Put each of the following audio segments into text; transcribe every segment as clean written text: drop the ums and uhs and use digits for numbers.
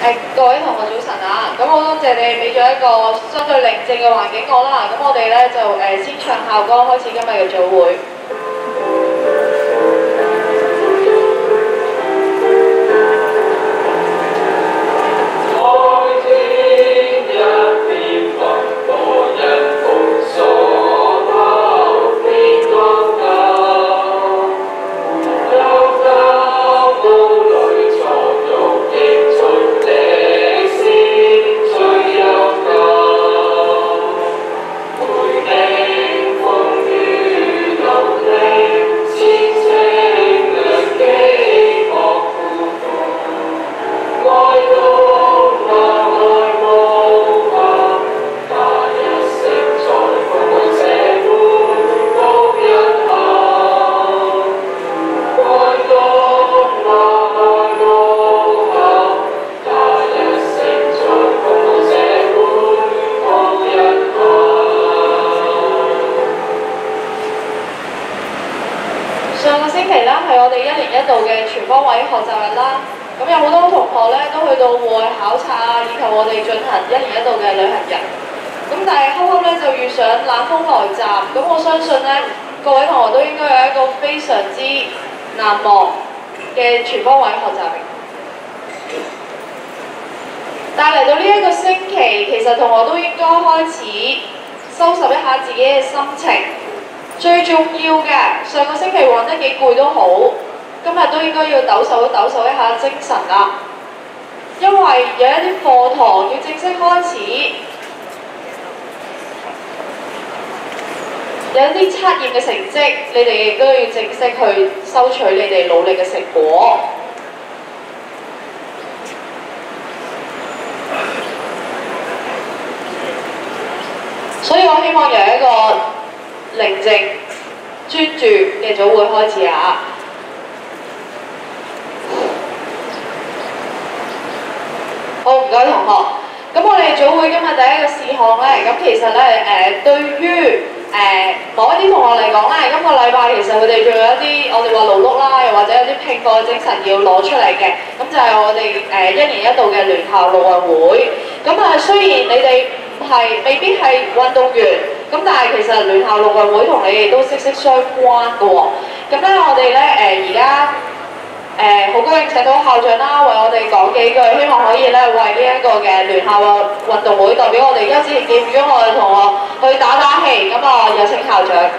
各位同學早晨啊！咁好多謝你俾咗一個相對寧靜嘅環境我啦。咁我哋咧就先唱校歌開始今日嘅早會。全方位學習日啦，咁有好多同學咧都去到戶外考察啊，以及我哋進行1年1度嘅旅行日。咁但係啱啱咧就遇上冷風來襲，咁我相信咧各位同學都應該有一個非常之難忘嘅全方位學習日。但係嚟到呢一個星期，其實同學都應該開始收拾一下自己嘅心情。最重要嘅，上個星期玩得幾攰都好。今日都應該要抖擻一下精神啦，因為有一啲課堂要正式開始，有一啲測驗嘅成績，你哋亦都要正式去收取你哋努力嘅成果。所以我希望由一個寧靜、專注嘅早會開始啊！好，唔該同學。咁我哋早會今日第一個事項咧，咁其實咧對於某一啲同學嚟講咧，今個禮拜其實佢哋仲有一啲我哋話勞碌啦，又或者有啲拼搏嘅精神要攞出嚟嘅。咁就係我哋1年1度嘅聯校陸運會。咁雖然你哋未必係運動員，咁但係其實聯校陸運會同你哋都息息相關嘅喎。咁咧我哋咧而家好高興請到校長啦，為我哋講幾句，希望可以咧為呢一個嘅聯校嘅運動會代表我哋優子劍與我哋同學去打打氣。咁有請校長。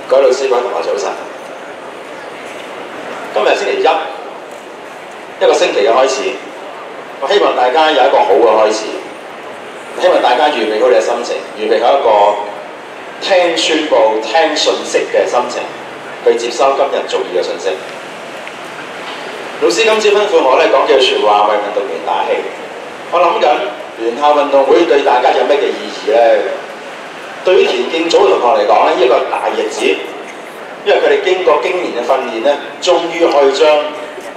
各位老師、各位同學早晨。今日星期一個星期嘅開始，我希望大家有一個好嘅開始，希望大家預備好你嘅心情，預備好一個聽宣佈、聽信息嘅心情，去接收今日重要嘅信息。老師今朝吩咐我咧講幾句説話，為運動員打氣。我諗緊聯校運動會對大家有咩嘅意義咧？對於田徑組嘅同學嚟講咧，呢個大日子，因為佢哋經過經年嘅訓練咧，終於可以將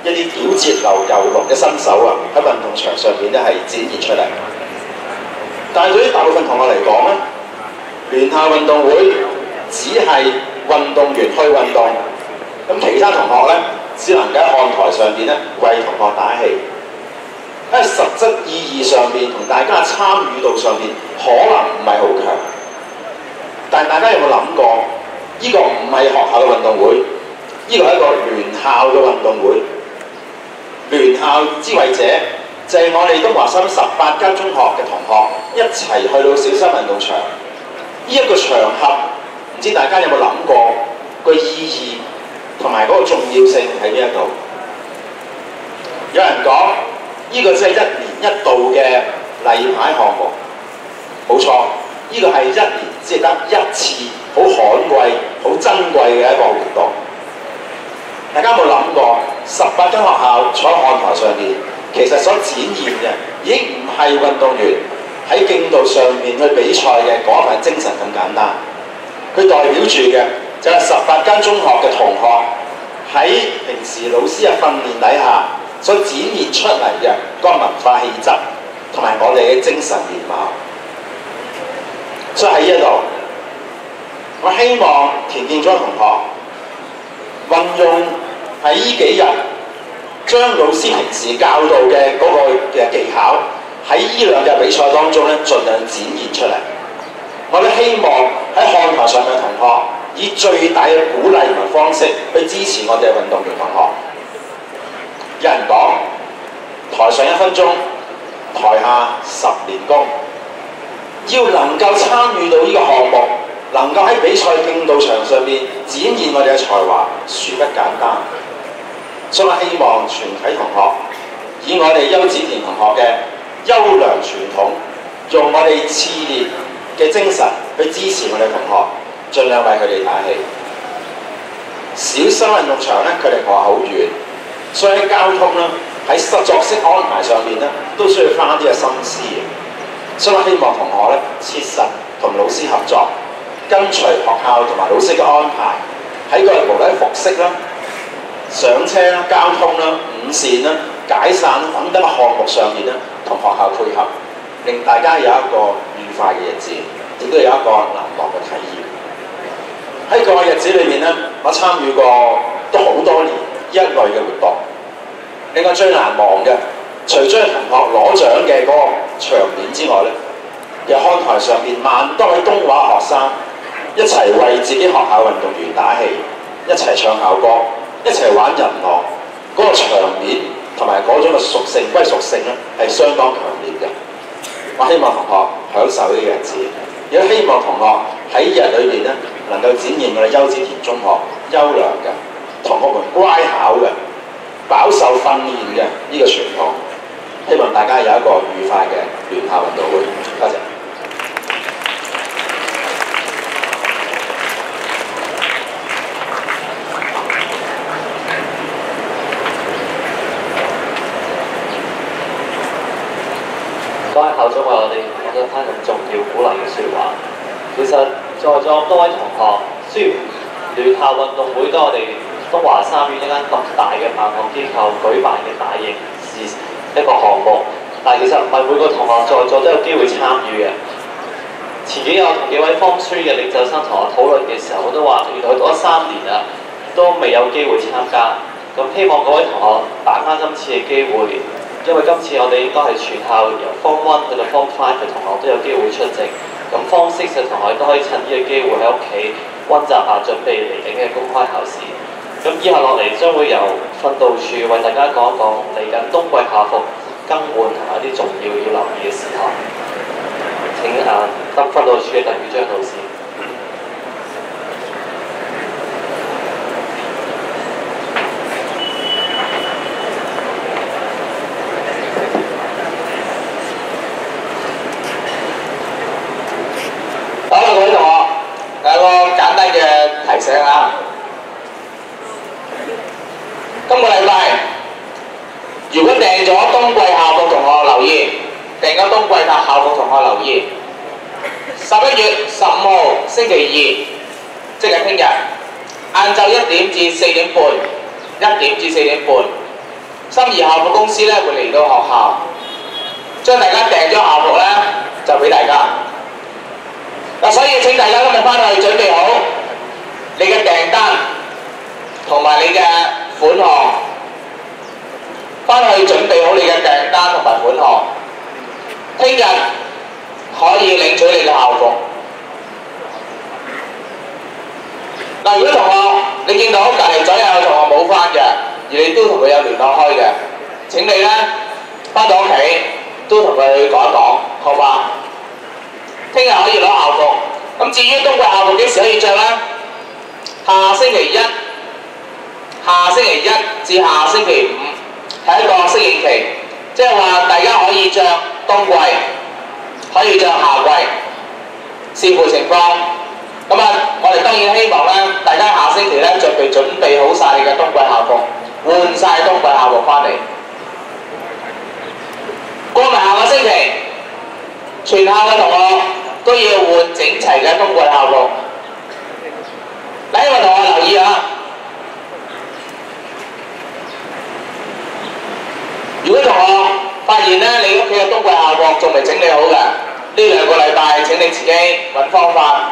一啲矯捷流游龍嘅身手啊，喺運動場上邊咧係展現出嚟。但係對於大部分同學嚟講咧，聯校運動會只係運動員去運動，咁其他同學咧只能喺看台上邊咧為同學打氣。喺實質意義上邊同大家參與度上邊可能唔係好強，但係大家有冇諗過？呢個唔係學校嘅運動會，呢個係一個聯校嘅運動會。聯校之為者就係我哋東華三18間中學嘅同學一齊去到小西運動場。呢一個場合，唔知大家有冇諗過個意義同埋嗰個重要性喺呢一度？有人講呢個只係1年1度嘅例牌項目，冇錯，呢個係1年只係得一次好罕貴、好珍貴嘅一個活動。大家有冇諗過18間學校坐喺看台上邊，其實所展現嘅已經唔係運動員喺競渡上面去比賽嘅嗰份精神咁簡單，佢代表住嘅就係18間中學嘅同學喺平時老師嘅訓練底下所展現出嚟嘅嗰個文化氣質同埋我哋嘅精神面貌。所以喺呢一度，我希望田徑組同學運用喺呢幾日將老師平時教導嘅嗰個嘅技巧喺呢兩日比賽當中咧，盡量展現出嚟。我哋希望喺看台上嘅同學以最大嘅鼓勵同埋方式去支持我哋嘅運動員同學。有人講台上1分鐘，台下10年功。要能夠參與到呢個項目，能夠喺比賽競渡場上面展現我哋嘅才華，殊不簡單。所以我希望全體同學以我哋邱子田同學嘅優良傳統，用我哋熾烈嘅精神去支持我哋同學，盡量為佢哋打氣。小新運動場咧，距離學校好遠，所以喺交通啦、喺作息安排上面咧，都需要花啲嘅心思嘅。所以我希望同學咧切實同老師合作，跟隨學校同埋老師嘅安排，喺個無論服飾啦、上車啦、交通啦、午膳啦、解散等等嘅項目上面咧，同學校配合，令大家有一個愉快嘅日子，亦都有一個難忘嘅體驗。喺個日子裏面咧，我參與過都好多年一類嘅活動，令我最難忘嘅，除咗係同學攞獎嘅嗰個場面之外咧，有看台上邊萬多位東華學生一齊為自己學校運動員打氣，一齊唱校歌，一齊玩人浪，嗰個場面同埋嗰種嘅屬性歸屬性咧係相當強烈嘅。我希望同學享受呢個日子，亦都希望同學喺日裏邊咧能夠展現我哋邱子田中學優良嘅同學們乖巧嘅飽受訓練嘅呢個傳統。希望大家有一個愉快嘅聯校運動會。多謝。多位校長為我哋講咗翻咁重要鼓勵嘅説話。其實在座多位同學，雖然聯校運動會都係我哋東華三院一間咁大嘅辦學機構舉辦嘅大型一個項目，但係其實唔係每個同學在座都有機會參與嘅。前幾日我同幾位 Form 3嘅領袖生同學討論嘅時候，我都話原來佢讀咗3年啦，都未有機會參加。咁希望各位同學把握今次嘅機會，因為今次我哋應該係全校由 Form 1去到 Form 5嘅同學都有機會出席。咁 Form 6嘅同學都可以趁呢個機會喺屋企溫習下，準備嚟緊嘅公開考試。咁以下落嚟將會由訓導處為大家講一講嚟緊冬季校服更換同埋一啲重要要留意嘅事項。請訓導處嘅鄧宇章老師。好啦，各位同學，有個簡單嘅提醒啊！今個禮拜，如果訂咗冬季校服同學留意，訂咗冬季校服同學留意，11月15號星期2，即係聽日，晏晝1點至4點半，1點至4點半，心儀校服公司咧會嚟到學校，將大家訂咗校服咧就俾大家。嗱，所以請大家今日翻去準備好你嘅訂單同埋你嘅款項，翻去準備好你嘅訂單同埋款項，聽日可以領取你嘅校服。嗱，如果同學你見到隔離左右有同學冇翻嘅，而你都同佢有聯絡開嘅，請你咧翻到屋企都同佢講一講，好嘛？聽日可以攞校服。咁至於冬季校服幾時可以着咧？下星期一至下星期5係一個適應期，即係話大家可以着冬季，可以着夏季，視乎情況。咁我哋當然希望咧，大家下星期咧準備好晒你嘅冬季校服，換晒冬季校服翻嚟。過埋下個星期，全校嘅同學都要換整齊嘅冬季校服。嗱，呢位同學留意下，如果同學發現咧你屋企嘅冬季校服仲未整理好嘅，呢2個禮拜請你自己揾方法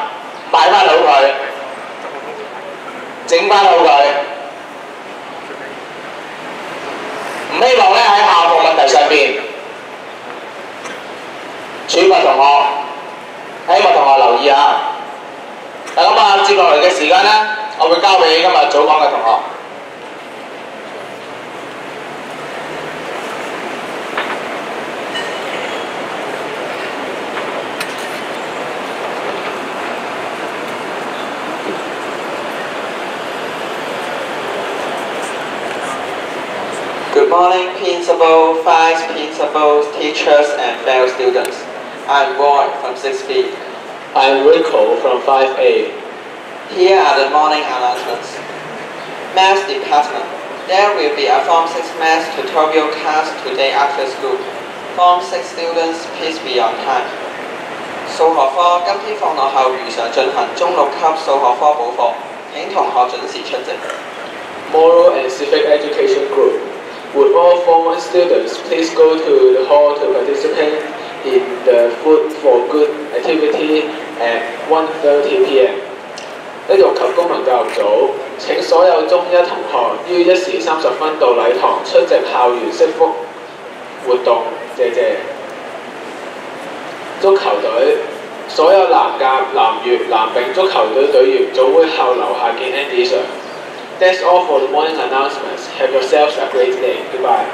買翻好佢，整翻好佢，時間呢，我會交俾今日早講嘅同學。Good morning, Principal, Vice Principals, teachers, and fellow students. I'm Roy from 6B. I'm Rico from 5A. Here are the morning announcements. Maths Department. There will be a Form 6 Maths tutorial class today after school. Form 6 students, please be on time. 數學科今天放學後如常進行中6級數學科補課，請同學準時出席。Moral and Civic Education Group. Would all Form 1 students please go to the hall to participate in the Food for Good activity at 1:30 p.m. 體育及公民教育組請所有中一同學於1時30分到禮堂出席校園釋福活動，謝謝。足球隊所有男甲、男乙、男丙足球隊隊員早會後樓下見 Andy Sir。That's all for the morning announcements. Have yourselves a great day. Goodbye.